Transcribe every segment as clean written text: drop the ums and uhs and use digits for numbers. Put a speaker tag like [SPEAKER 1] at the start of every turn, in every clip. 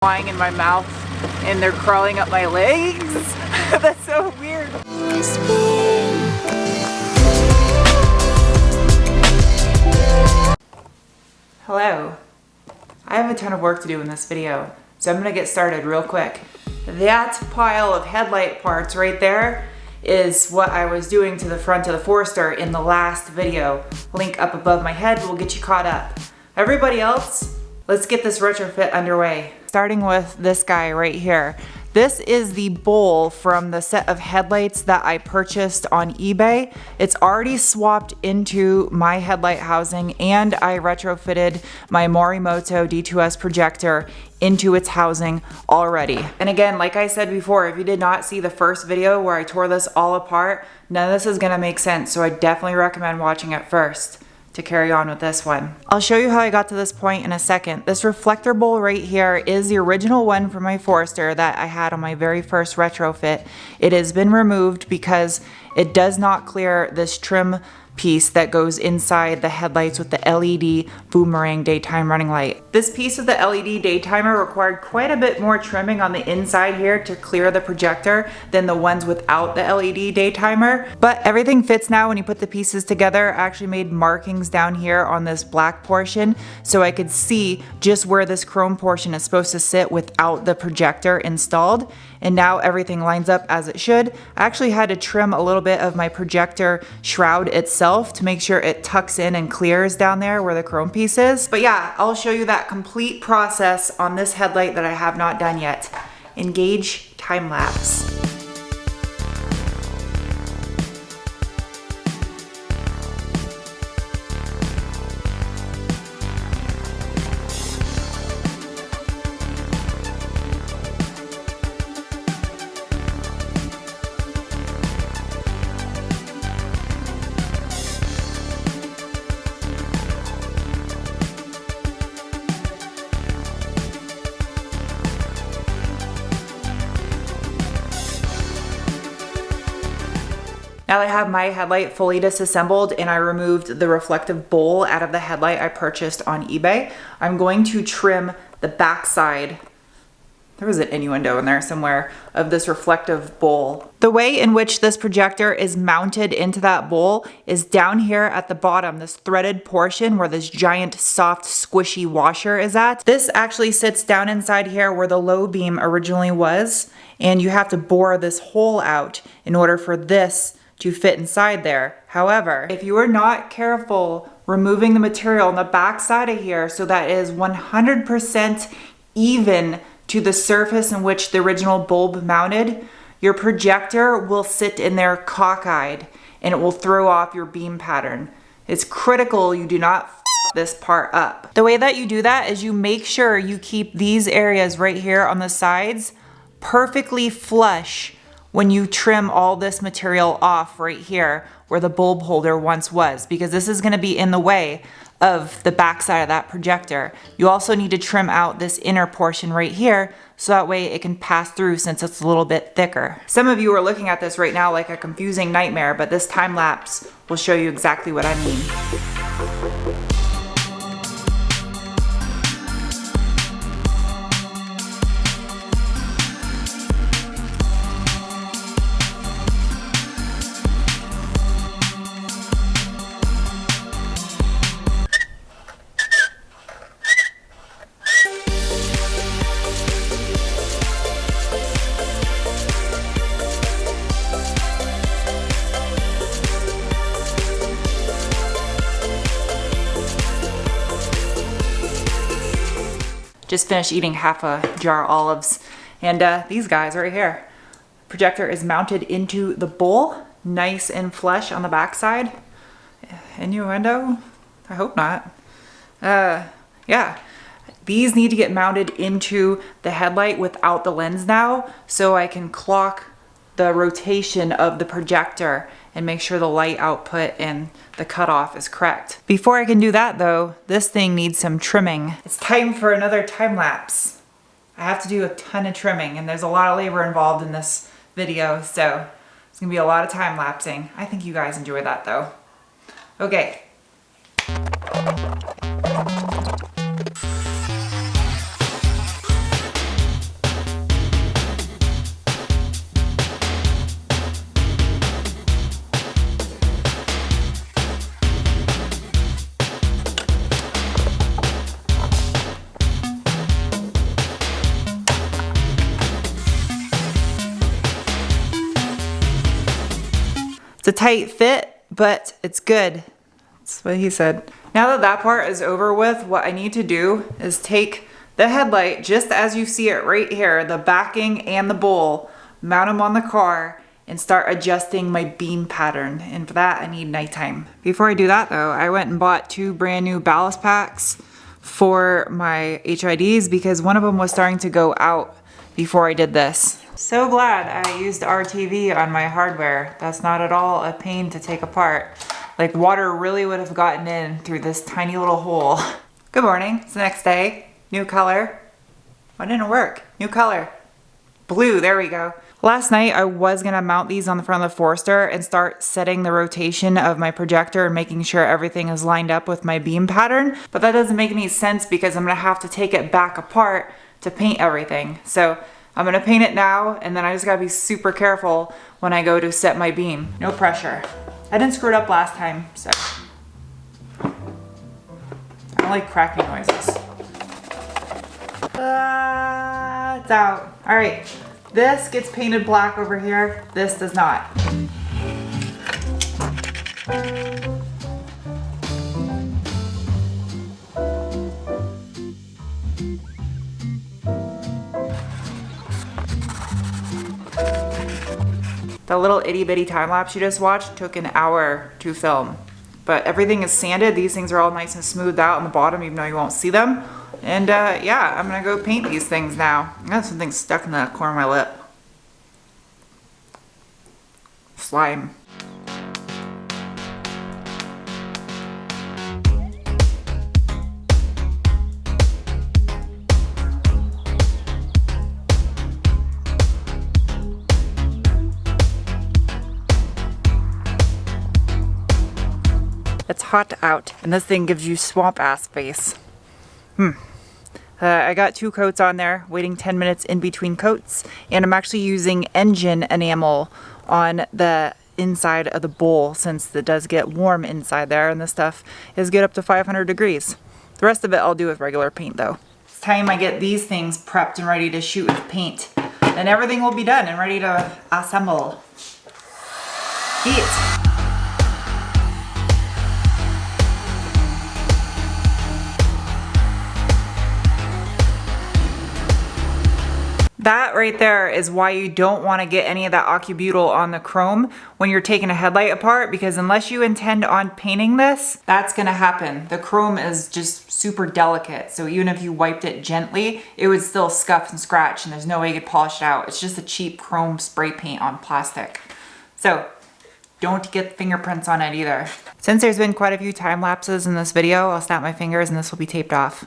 [SPEAKER 1] flying in my mouth and they're crawling up my legs. That's so weird. Hello. I have a ton of work to do in this video, so I'm gonna get started real quick. That pile of headlight parts right there is what I was doing to the front of the Forester in the last video. Link up above my head will get you caught up. Everybody else, let's get this retrofit underway. Starting with this guy right here. This is the bowl from the set of headlights that I purchased on eBay. It's already swapped into my headlight housing, and I retrofitted my Morimoto D2S projector into its housing already. And again, like I said before, if you did not see the first video where I tore this all apart, none of this is gonna make sense, so I definitely recommend watching it first to carry on with this one. I'll show you how I got to this point in a second. This reflector bowl right here is the original one from my Forester that I had on my very first retrofit. It has been removed because it does not clear this trim piece that goes inside the headlights with the LED Boomerang daytime running light. This piece of the LED daytimer required quite a bit more trimming on the inside here to clear the projector than the ones without the LED daytimer, but everything fits now when you put the pieces together. I actually made markings down here on this black portion so I could see just where this chrome portion is supposed to sit without the projector installed, and now everything lines up as it should. I actually had to trim a little bit of my projector shroud itself to make sure it tucks in and clears down there where the chrome piece is. But yeah, I'll show you that complete process on this headlight that I have not done yet. Engage time lapse. Now that I have my headlight fully disassembled and I removed the reflective bowl out of the headlight I purchased on eBay, I'm going to trim the back side. There was an innuendo in there somewhere of this reflective bowl. The way in which this projector is mounted into that bowl is down here at the bottom, this threaded portion where this giant soft squishy washer is at. This actually sits down inside here where the low beam originally was, and you have to bore this hole out in order for this to fit inside there. However, if you are not careful removing the material on the back side of here so that it is 100% even to the surface in which the original bulb mounted, your projector will sit in there cockeyed and it will throw off your beam pattern. It's critical you do not f this part up. The way that you do that is you make sure you keep these areas right here on the sides perfectly flush when you trim all this material off right here where the bulb holder once was, because this is going to be in the way of the back side of that projector. You also need to trim out this inner portion right here so that way it can pass through since it's a little bit thicker. Some of you are looking at this right now like a confusing nightmare, but this time lapse will show you exactly what I mean. Just finished eating half a jar of olives, and these guys right here. Projector is mounted into the bowl, nice and flush on the back side. Innuendo? I hope not. Yeah. These need to get mounted into the headlight without the lens now, so I can clock the rotation of the projector and make sure the light output and the cutoff is correct. Before I can do that though, this thing needs some trimming. It's time for another time lapse. I have to do a ton of trimming and there's a lot of labor involved in this video, so it's gonna be a lot of time lapsing. I think you guys enjoy that though. Okay. a tight fit, but it's good. That's what he said. Now that that part is over with, what I need to do is take the headlight, just as you see it right here, the backing and the bowl, mount them on the car, and start adjusting my beam pattern. And for that, I need nighttime. Before I do that though, I went and bought 2 brand new ballast packs for my HIDs because one of them was starting to go out before I did this. So glad I used RTV on my hardware. That's not at all a pain to take apart. Like, water really would have gotten in through this tiny little hole. Good morning, it's the next day. New color. Why didn't it work? New color. Blue, there we go. Last night I was gonna mount these on the front of the Forester and start setting the rotation of my projector and making sure everything is lined up with my beam pattern, but that doesn't make any sense because I'm gonna have to take it back apart to paint everything. So I'm gonna paint it now, and then I just gotta be super careful when I go to set my beam. No pressure. I didn't screw it up last time, so. I don't like cracking noises. It's out. All right, this gets painted black over here. This does not. The little itty bitty time lapse you just watched took an hour to film. But everything is sanded. These things are all nice and smoothed out on the bottom, even though you won't see them. And yeah, I'm gonna go paint these things now. I got something stuck in the corner of my lip. Slime. It's hot out, and this thing gives you swamp ass face. I got 2 coats on there, waiting 10 minutes in between coats, and I'm actually using engine enamel on the inside of the bowl since it does get warm inside there, and this stuff is good up to 500 degrees. The rest of it I'll do with regular paint though. It's time I get these things prepped and ready to shoot with paint, and everything will be done and ready to assemble. Heat. That right there is why you don't want to get any of that ocubutyl on the chrome when you're taking a headlight apart, because unless you intend on painting this, that's going to happen. The chrome is just super delicate, so even if you wiped it gently, it would still scuff and scratch, and there's no way you could polish it out. It's just a cheap chrome spray paint on plastic. So don't get fingerprints on it either. Since there's been quite a few time lapses in this video, I'll snap my fingers and this will be taped off.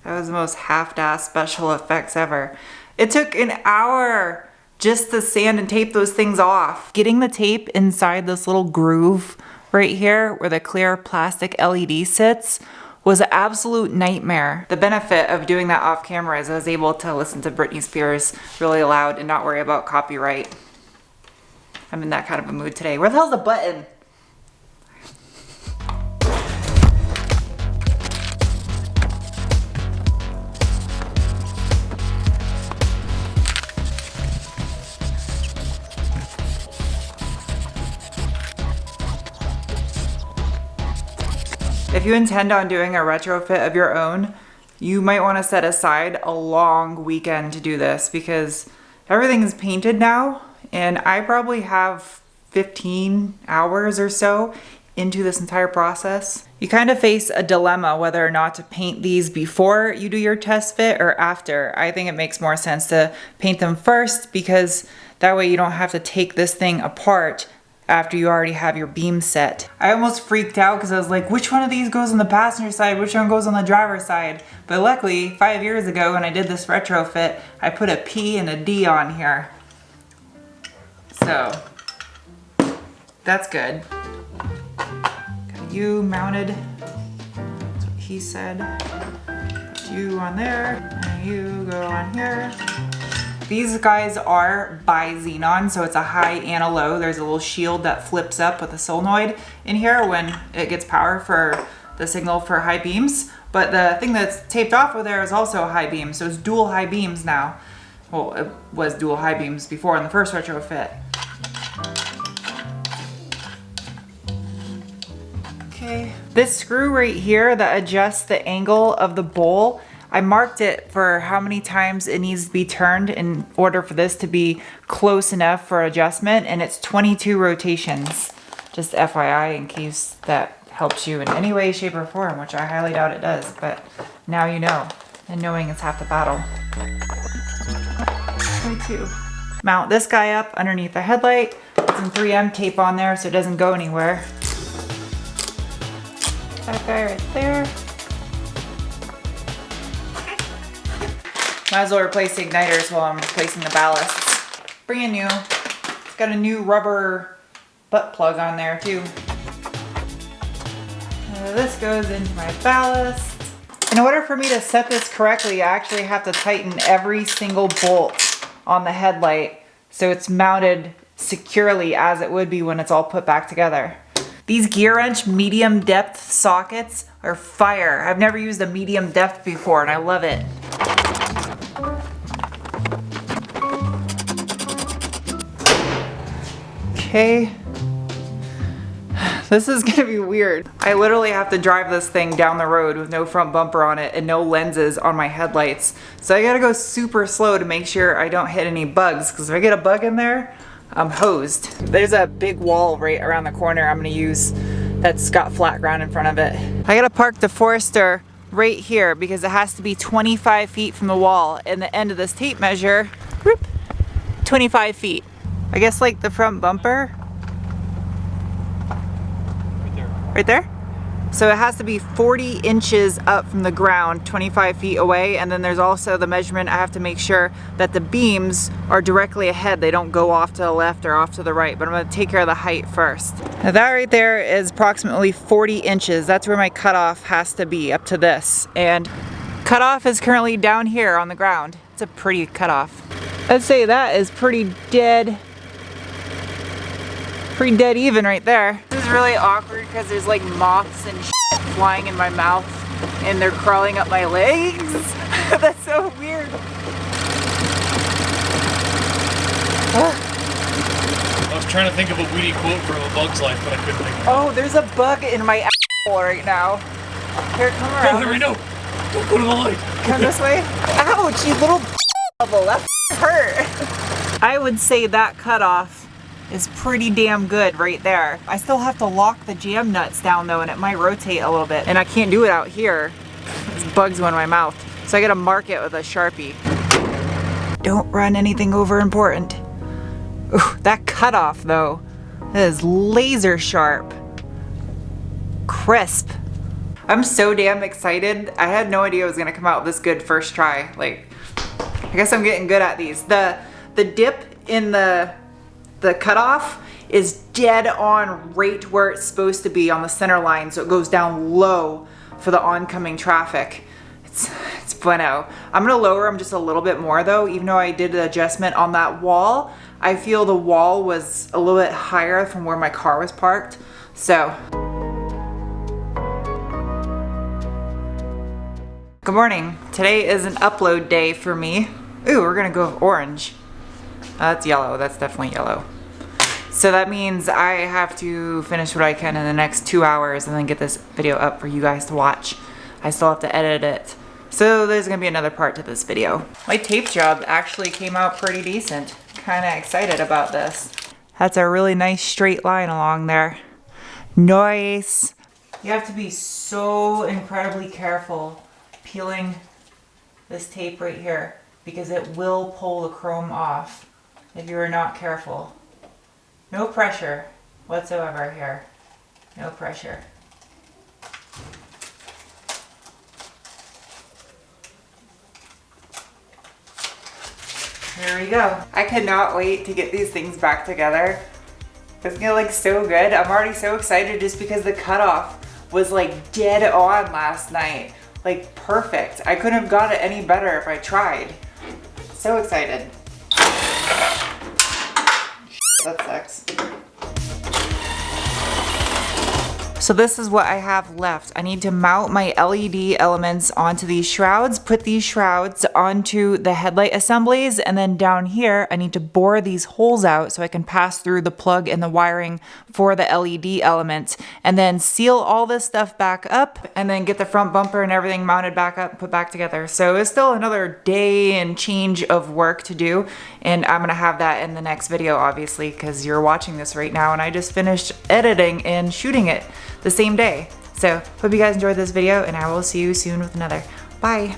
[SPEAKER 1] That was the most half-assed special effects ever. It took an hour just to sand and tape those things off. Getting the tape inside this little groove right here where the clear plastic LED sits was an absolute nightmare. The benefit of doing that off camera is I was able to listen to Britney Spears really loud and not worry about copyright. I'm in that kind of a mood today. Where the hell's the button? If you intend on doing a retrofit of your own, you might want to set aside a long weekend to do this because everything is painted now, and I probably have 15 hours or so into this entire process. You kind of face a dilemma whether or not to paint these before you do your test fit or after. I think it makes more sense to paint them first because that way you don't have to take this thing apart after you already have your beam set. I almost freaked out because I was like, which one of these goes on the passenger side, which one goes on the driver's side? But luckily, 5 years ago when I did this retrofit, I put a P and a D on here. So, that's good. Got you mounted, that's what he said. Put you on there, and you go on here. These guys are by Xenon, so it's a high and a low. There's a little shield that flips up with a solenoid in here when it gets power for the signal for high beams. But the thing that's taped off of there is also a high beam, so it's dual high beams now. Well, it was dual high beams before in the first retrofit. This screw right here that adjusts the angle of the bowl, I marked it for how many times it needs to be turned in order for this to be close enough for adjustment, and it's 22 rotations. Just FYI, in case that helps you in any way, shape, or form, which I highly doubt it does, but now you know, and knowing is half the battle. 22. Mount this guy up underneath the headlight, put some 3M tape on there so it doesn't go anywhere. That guy right there. Might as well replace the igniters while I'm replacing the ballasts. Brand new. It's got a new rubber butt plug on there too. This goes into my ballast. In order for me to set this correctly, I actually have to tighten every single bolt on the headlight so it's mounted securely as it would be when it's all put back together. These gear wrench medium depth sockets are fire. I've never used a medium depth before and I love it. Okay. This is gonna be weird. I literally have to drive this thing down the road with no front bumper on it and no lenses on my headlights. So I gotta go super slow to make sure I don't hit any bugs, because if I get a bug in there, I'm hosed. There's a big wall right around the corner I'm gonna use that's got flat ground in front of it. I gotta park the Forester right here because it has to be 25 feet from the wall, and the end of this tape measure, whoop, 25 feet. I guess like the front bumper. Right there? So it has to be 40 inches up from the ground, 25 feet away, and then there's also the measurement. I have to make sure that the beams are directly ahead. They don't go off to the left or off to the right, but I'm gonna take care of the height first. Now that right there is approximately 40 inches. That's where my cutoff has to be, up to this. And cutoff is currently down here on the ground. It's a pretty cutoff. I'd say that is pretty dead even right there. This is really awkward because there's like moths and shit flying in my mouth and they're crawling up my legs. That's so weird.
[SPEAKER 2] I was trying to think of a witty quote from A Bug's Life, but I couldn't think of it.
[SPEAKER 1] Oh, there's a bug in my asshole right now. Here, come around.
[SPEAKER 2] No, no, don't go to the light.
[SPEAKER 1] Come this way. Ouch, you little bubble. That hurt. I would say that cutoff is pretty damn good right there. I still have to lock the jam nuts down though, and it might rotate a little bit. And I can't do it out here. There's bugs going in my mouth. So I gotta mark it with a Sharpie. Don't run anything over important. Ooh, that cutoff though, that is laser sharp. Crisp. I'm so damn excited. I had no idea it was gonna come out this good first try. Like, I guess I'm getting good at these. The dip in the cutoff is dead on right where it's supposed to be on the center line, so it goes down low for the oncoming traffic. It's bueno. I'm gonna lower them just a little bit more though, even though I did the adjustment on that wall. I feel the wall was a little bit higher from where my car was parked, so. Good morning. Today is an upload day for me. Ooh, we're gonna go with orange. That's yellow, that's definitely yellow. So that means I have to finish what I can in the next 2 hours and then get this video up for you guys to watch. I still have to edit it. So there's gonna be another part to this video. My tape job actually came out pretty decent. Kinda excited about this. That's a really nice straight line along there. Nice. You have to be so incredibly careful peeling this tape right here because it will pull the chrome off if you are not careful. No pressure whatsoever here. No pressure. There we go. I cannot wait to get these things back together. It's gonna look so good. I'm already so excited just because the cutoff was like dead on last night. Like perfect. I couldn't have got it any better if I tried. So excited. That sucks. So this is what I have left. I need to mount my LED elements onto these shrouds, put these shrouds onto the headlight assemblies, and then down here I need to bore these holes out so I can pass through the plug and the wiring for the LED elements, and then seal all this stuff back up, and then get the front bumper and everything mounted back up and put back together. So it's still another day and change of work to do, and I'm gonna have that in the next video, obviously, because you're watching this right now and I just finished editing and shooting it the same day. So hope you guys enjoyed this video, and I will see you soon with another. Bye.